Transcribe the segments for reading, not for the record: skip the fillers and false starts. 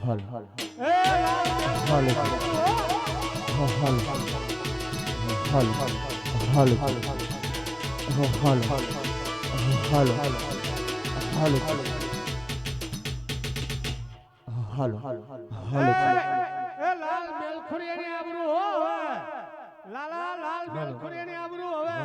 હલ હલ એ હલ હલ હલ હલ હલ લાલ મેલખુરિયાની આબરૂ હો હવે લાલા લાલ મેલખુરિયાની આબરૂ હવે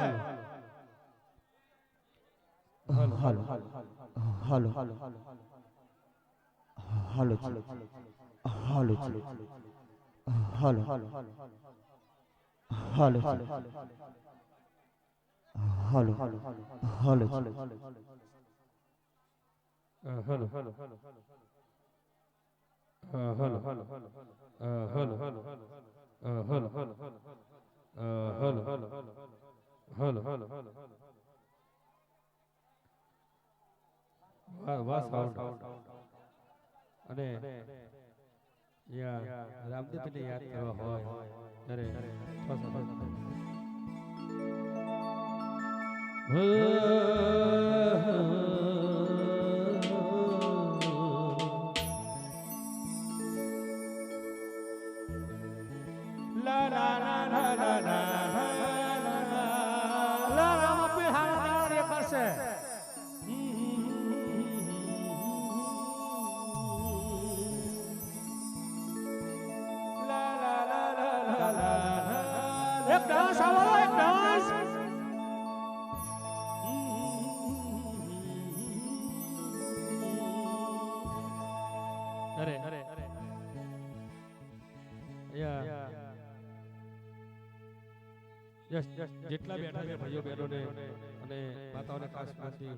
અને રામદેવને યાદ કરવા હોય ત્યારે લા લા લા લા લા લા રામ આપી હારા દેખાશે એક ડાન્સ આવો એક ડાન્સ અરે અરે યસ જેટલા બેઠા છે ભાઈઓ બહેનોને અને માતાઓને ખાસ ખાસથી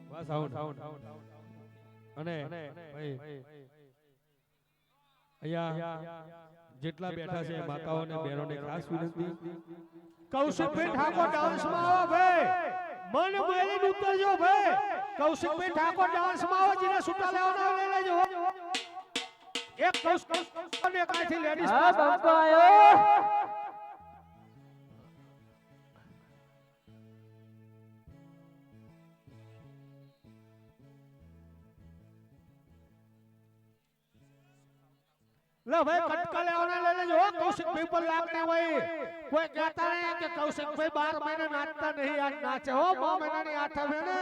વાહ સાઉન્ડ અને ભાઈ અહીંયા જેટલા બેઠા છે માતાઓને બહેનોને ખાસ વિનંતી કૌશિકભાઈ ઠાકોર ડાન્સમાં આવો ભાઈ મન મેલી ઉતરજો ભાઈ કૌશિકભાઈ ઠાકોર ડાન્સમાં આવો જેને સુટા લેવાના લઈ લેજો એક કૌશિક અને કાંઈથી લેડીઝ હા બંકો આયો લે ભાઈ કટકા લેવાના લઈ લેજો કૌશિકભાઈ પર લાગણી હોય કોઈ કહેતા નહીં કે કૌશિકભાઈ 12 મહિને નાચતા નહીં આજ નાચે હો 9 મહિનાની આઠ આવે ને